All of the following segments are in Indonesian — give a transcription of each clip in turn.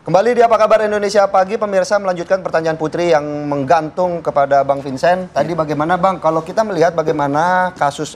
Kembali di Apa Kabar Indonesia Pagi, pemirsa, melanjutkan pertanyaan Putri yang menggantung kepada Bang Vincent. Tadi bagaimana Bang, kalau kita melihat bagaimana kasus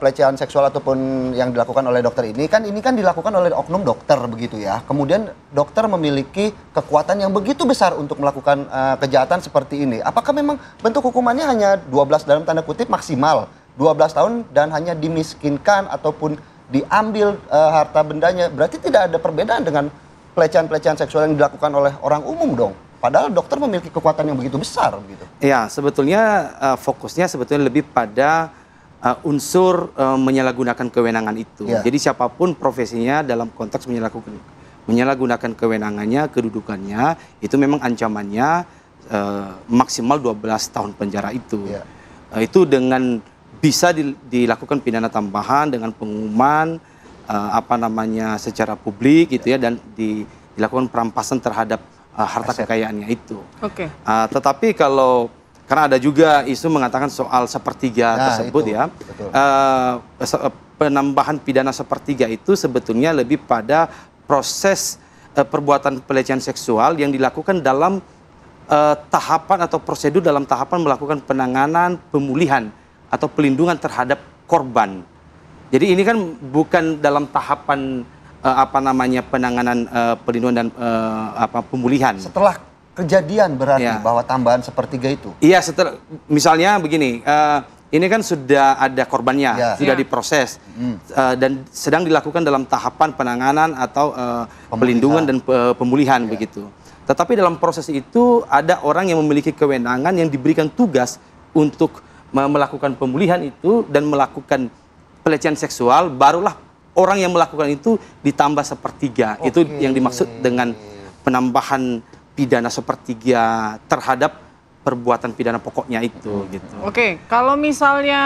pelecehan seksual ataupun yang dilakukan oleh dokter ini kan dilakukan oleh oknum dokter begitu ya. Kemudian dokter memiliki kekuatan yang begitu besar untuk melakukan kejahatan seperti ini. Apakah memang bentuk hukumannya hanya 12 dalam tanda kutip maksimal 12 tahun dan hanya dimiskinkan ataupun diambil harta bendanya? Berarti tidak ada perbedaan dengan pelecehan-pelecehan seksual yang dilakukan oleh orang umum dong. Padahal dokter memiliki kekuatan yang begitu besar begitu. Ya, sebetulnya fokusnya sebetulnya lebih pada unsur menyalahgunakan kewenangan itu. Ya. Jadi siapapun profesinya dalam konteks menyalahgunakan kewenangannya, kedudukannya, itu memang ancamannya maksimal 12 tahun penjara itu. Ya. Itu dengan bisa dilakukan pidana tambahan dengan pengumuman secara publik gitu ya, dan dilakukan perampasan terhadap harta kekayaannya itu. Oke. Tetapi karena ada juga isu mengatakan soal sepertiga tersebut itu, ya, penambahan pidana sepertiga itu sebetulnya lebih pada proses perbuatan pelecehan seksual yang dilakukan dalam tahapan atau prosedur dalam tahapan melakukan penanganan, pemulihan atau pelindungan terhadap korban. Jadi ini kan bukan dalam tahapan penanganan, pelindungan dan pemulihan. Setelah kejadian berarti bahwa tambahan sepertiga itu. Iya, setelah misalnya begini, ini kan sudah ada korbannya, sudah diproses dan sedang dilakukan dalam tahapan penanganan atau pelindungan dan pemulihan begitu. Tetapi dalam proses itu ada orang yang memiliki kewenangan yang diberikan tugas untuk melakukan pemulihan itu dan melakukan pelecehan seksual, barulah orang yang melakukan itu ditambah sepertiga. Itu yang dimaksud dengan penambahan pidana sepertiga terhadap perbuatan pidana pokoknya itu gitu. Oke, kalau misalnya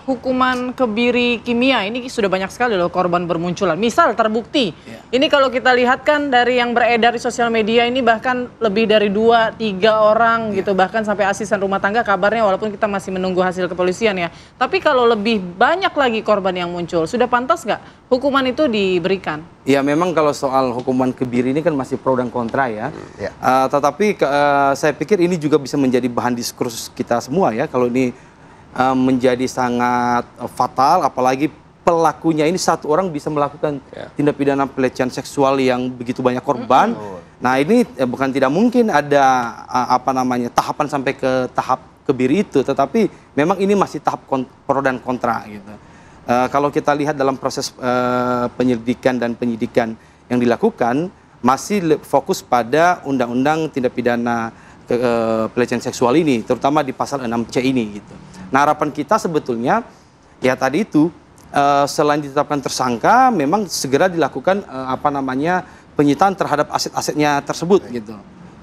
hukuman kebiri kimia ini sudah banyak sekali loh korban bermunculan. Misal terbukti, ini kalau kita lihat kan dari yang beredar di sosial media ini bahkan lebih dari 2-3 orang gitu, bahkan sampai asisten rumah tangga kabarnya, walaupun kita masih menunggu hasil kepolisian ya. Tapi kalau lebih banyak lagi korban yang muncul, sudah pantas nggak hukuman itu diberikan? Ya memang kalau soal hukuman kebiri ini kan masih pro dan kontra ya. Tetapi saya pikir ini juga bisa menjadi bahan diskursus kita semua ya. Kalau ini menjadi sangat fatal, apalagi pelakunya ini satu orang bisa melakukan tindak pidana pelecehan seksual yang begitu banyak korban. Nah ini bukan tidak mungkin ada tahapan sampai ke tahap kebiri itu, tetapi memang ini masih tahap pro dan kontra gitu. Kalau kita lihat dalam proses penyelidikan dan penyidikan yang dilakukan, masih fokus pada undang-undang tindak pidana pelecehan seksual ini, terutama di pasal 6C ini gitu. Nah harapan kita sebetulnya ya tadi itu selain ditetapkan tersangka, memang segera dilakukan penyitaan terhadap aset-asetnya tersebut gitu.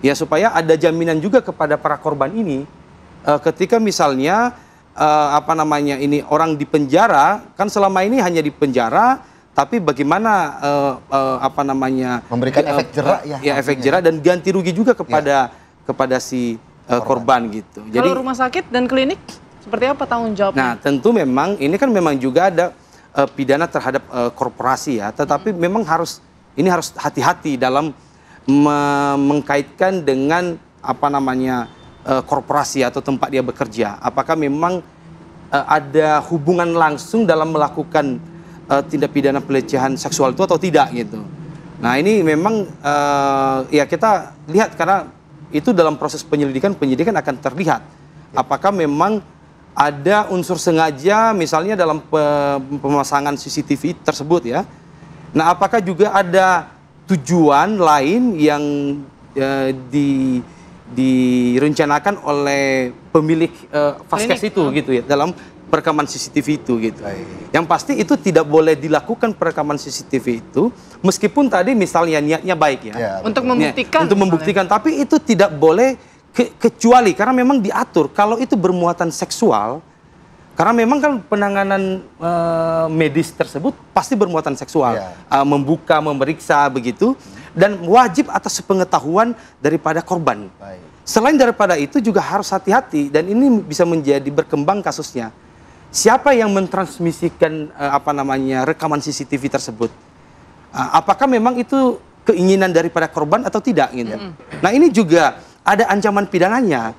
Ya supaya ada jaminan juga kepada para korban ini ketika misalnya ini orang di penjara, kan selama ini hanya di penjara, tapi bagaimana memberikan efek jerak efek jerak dan ganti rugi juga kepada si korban gitu. Jadi kalau rumah sakit dan klinik seperti apa tanggung jawabnya? Nah tentu memang ini kan memang juga ada pidana terhadap korporasi ya, tetapi memang harus hati-hati dalam mengkaitkan dengan korporasi atau tempat dia bekerja. Apakah memang ada hubungan langsung dalam melakukan tindak pidana pelecehan seksual itu atau tidak gitu. Nah ini memang ya kita lihat karena itu dalam proses penyidikan akan terlihat apakah memang ada unsur sengaja misalnya dalam pemasangan CCTV tersebut ya. Nah apakah juga ada tujuan lain yang direncanakan oleh pemilik vaskes itu gitu ya dalam perekaman CCTV itu gitu. Yang pasti itu tidak boleh dilakukan perekaman CCTV itu meskipun tadi misalnya niatnya baik ya. Untuk membuktikan. Untuk membuktikan, tapi itu tidak boleh kecuali karena memang diatur kalau itu bermuatan seksual. Karena memang kan penanganan medis tersebut pasti bermuatan seksual, membuka, memeriksa begitu, dan wajib atas sepengetahuan daripada korban. Selain daripada itu juga harus hati-hati dan ini bisa menjadi berkembang kasusnya. Siapa yang mentransmisikan rekaman CCTV tersebut? Apakah memang itu keinginan daripada korban atau tidak gitu. Nah, ini juga ada ancaman pidananya.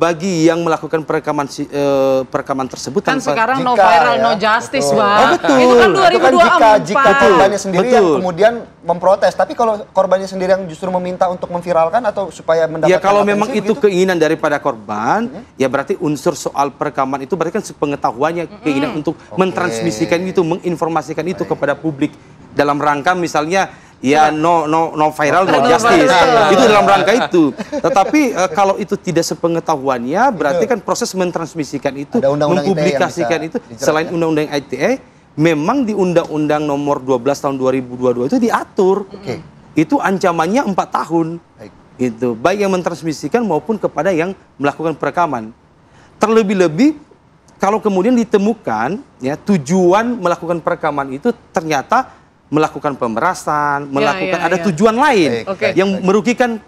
Bagi yang melakukan perekaman tersebut kan tanpa, sekarang no viral no justice, Bang. betul. Itu kan Itu kan 2024. jika korbannya sendiri yang kemudian memprotes. Tapi kalau korbannya sendiri yang justru meminta untuk memviralkan atau supaya mendapatkan ya kalau memang atensi, itu keinginan daripada korban, ya berarti unsur soal perekaman itu berarti kan sepengetahuannya keinginan untuk mentransmisikan itu, menginformasikan itu kepada publik dalam rangka misalnya ya no viral no justice. Itu dalam rangka itu. Tetapi kalau itu tidak sepengetahuannya berarti kan proses mentransmisikan itu, mempublikasikan itu selain undang-undang ITE memang di Undang-Undang Nomor 12 tahun 2022 itu diatur. Itu ancamannya 4 tahun. Itu baik yang mentransmisikan maupun kepada yang melakukan perekaman. Terlebih-lebih kalau kemudian ditemukan ya tujuan melakukan perekaman itu ternyata melakukan pemerasan, melakukan ada tujuan lain yang merugikan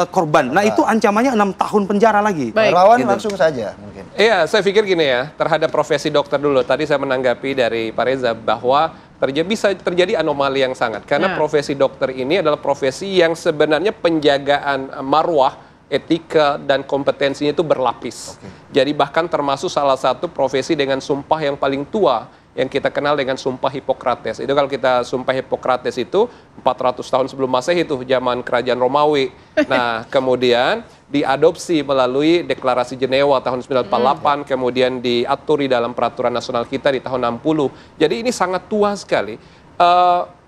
korban. Nah, itu ancamannya 6 tahun penjara lagi. Rawan gitu. Langsung saja mungkin. Iya, saya pikir gini ya, terhadap profesi dokter dulu. Tadi saya menanggapi dari Pak Reza bahwa bisa terjadi anomali yang sangat. Karena profesi dokter ini adalah profesi yang sebenarnya penjagaan marwah, etika, dan kompetensinya itu berlapis. Jadi bahkan termasuk salah satu profesi dengan sumpah yang paling tua, yang kita kenal dengan Sumpah Hippocrates. Itu kalau kita Sumpah Hippocrates itu 400 tahun sebelum Masehi itu zaman kerajaan Romawi. Nah, kemudian diadopsi melalui Deklarasi Jenewa tahun 948, kemudian diatur di dalam peraturan nasional kita di tahun 60. Jadi ini sangat tua sekali.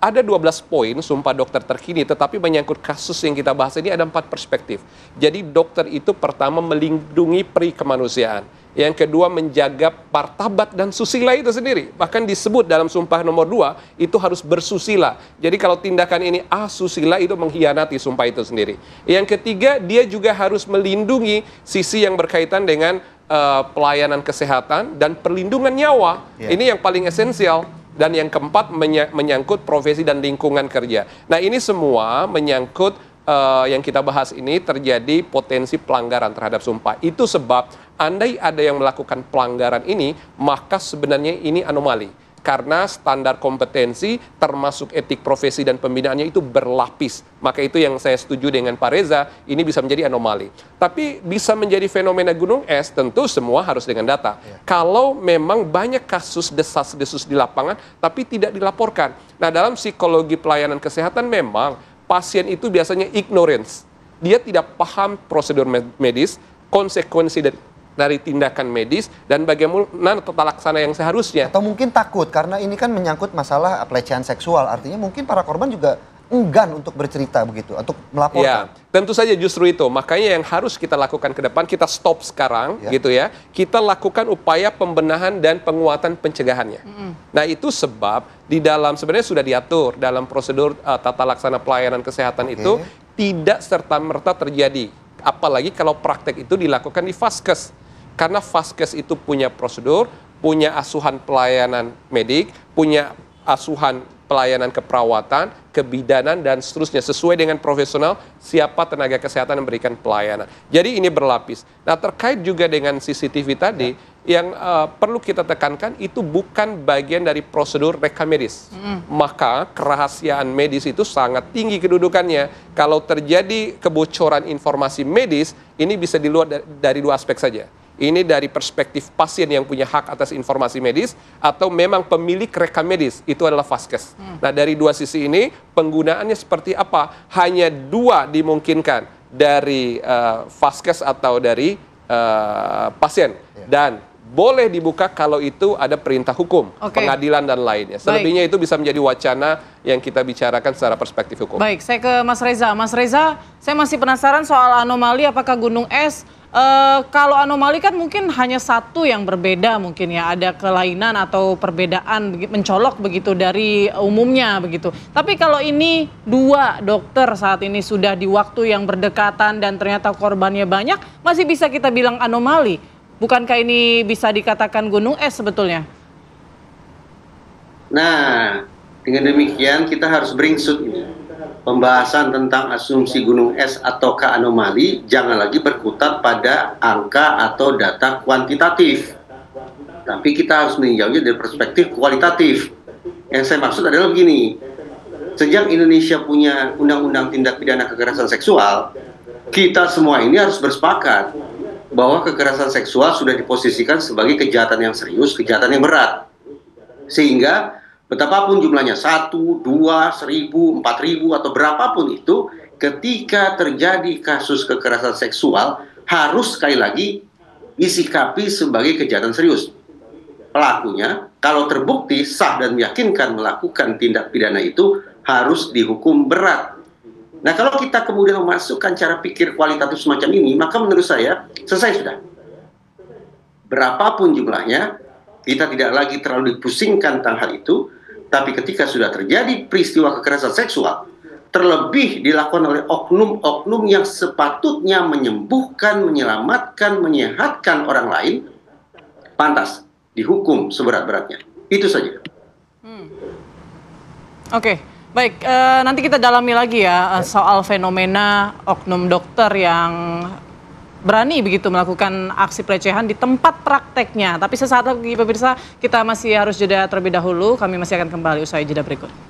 Ada 12 poin sumpah dokter terkini, tetapi menyangkut kasus yang kita bahas ini ada 4 perspektif. Jadi dokter itu pertama melindungi peri kemanusiaan. Yang kedua menjaga martabat dan susila itu sendiri. Bahkan disebut dalam sumpah nomor 2 itu harus bersusila. Jadi kalau tindakan ini asusila itu mengkhianati sumpah itu sendiri. Yang ketiga dia juga harus melindungi sisi yang berkaitan dengan pelayanan kesehatan dan perlindungan nyawa. Ini yang paling esensial. Dan yang keempat menyangkut profesi dan lingkungan kerja. Nah ini semua menyangkut yang kita bahas ini terjadi potensi pelanggaran terhadap sumpah. Itu sebab andai ada yang melakukan pelanggaran ini, maka sebenarnya ini anomali. Karena standar kompetensi termasuk etik profesi dan pembinaannya itu berlapis. Maka itu yang saya setuju dengan Pak Reza, ini bisa menjadi anomali. Tapi bisa menjadi fenomena gunung es, tentu semua harus dengan data. Kalau memang banyak kasus desas-desus di lapangan, tapi tidak dilaporkan. Nah dalam psikologi pelayanan kesehatan memang pasien itu biasanya ignorance. Dia tidak paham prosedur medis, konsekuensi dari tindakan medis, dan bagaimana tata laksana yang seharusnya. Atau mungkin takut, karena ini kan menyangkut masalah pelecehan seksual. Artinya mungkin para korban juga enggan untuk bercerita begitu, untuk melaporkan. Ya, tentu saja justru itu. Makanya yang harus kita lakukan ke depan, kita stop sekarang, gitu ya. Kita lakukan upaya pembenahan dan penguatan pencegahannya. Nah itu sebab di dalam, sebenarnya sudah diatur dalam prosedur tata laksana pelayanan kesehatan itu, tidak serta-merta terjadi. Apalagi kalau praktek itu dilakukan di Vaskes. Karena Vaskes itu punya prosedur, punya asuhan pelayanan medik, punya asuhan pelayanan keperawatan, kebidanan, dan seterusnya. Sesuai dengan profesional, siapa tenaga kesehatan yang memberikan pelayanan. Jadi ini berlapis. Nah terkait juga dengan CCTV tadi, yang perlu kita tekankan itu bukan bagian dari prosedur rekam medis. Maka kerahasiaan medis itu sangat tinggi kedudukannya. Kalau terjadi kebocoran informasi medis, ini bisa dilihat dari 2 aspek saja. Ini dari perspektif pasien yang punya hak atas informasi medis, atau memang pemilik rekam medis, itu adalah Vaskes. Nah dari 2 sisi ini, penggunaannya seperti apa? Hanya 2 dimungkinkan, dari Vaskes atau dari pasien. Dan boleh dibuka kalau itu ada perintah hukum, pengadilan dan lainnya. Selebihnya itu bisa menjadi wacana yang kita bicarakan secara perspektif hukum. Baik, saya ke Mas Reza. Mas Reza, saya masih penasaran soal anomali, apakah gunung es, kalau anomali kan mungkin hanya satu yang berbeda mungkin ya, ada kelainan atau perbedaan mencolok begitu dari umumnya begitu. Tapi kalau ini 2 dokter saat ini sudah di waktu yang berdekatan dan ternyata korbannya banyak, masih bisa kita bilang anomali. Bukankah ini bisa dikatakan gunung es sebetulnya? Nah, dengan demikian kita harus beringsut ini. Pembahasan tentang asumsi gunung es ataukah anomali jangan lagi berkutat pada angka atau data kuantitatif. Tapi kita harus meninjaunya dari perspektif kualitatif. Yang saya maksud adalah begini, sejak Indonesia punya undang-undang tindak pidana kekerasan seksual, kita semua ini harus bersepakat bahwa kekerasan seksual sudah diposisikan sebagai kejahatan yang serius, kejahatan yang berat. Sehingga betapapun jumlahnya 1, 2, 1000, 4000 atau berapapun itu, ketika terjadi kasus kekerasan seksual harus sekali lagi disikapi sebagai kejahatan serius. Pelakunya kalau terbukti sah dan meyakinkan melakukan tindak pidana itu harus dihukum berat. Nah, kalau kita kemudian memasukkan cara pikir kualitatif semacam ini, maka menurut saya selesai sudah. Berapapun jumlahnya, kita tidak lagi terlalu dipusingkan tentang hal itu, tapi ketika sudah terjadi peristiwa kekerasan seksual, terlebih dilakukan oleh oknum-oknum yang sepatutnya menyembuhkan, menyelamatkan, menyehatkan orang lain, pantas dihukum seberat-beratnya. Itu saja. Oke, baik. Nanti kita dalami lagi ya soal fenomena oknum dokter yang berani begitu melakukan aksi pelecehan di tempat prakteknya. Tapi sesaat lagi pemirsa, kita masih harus jeda terlebih dahulu. Kami masih akan kembali usai jeda berikut.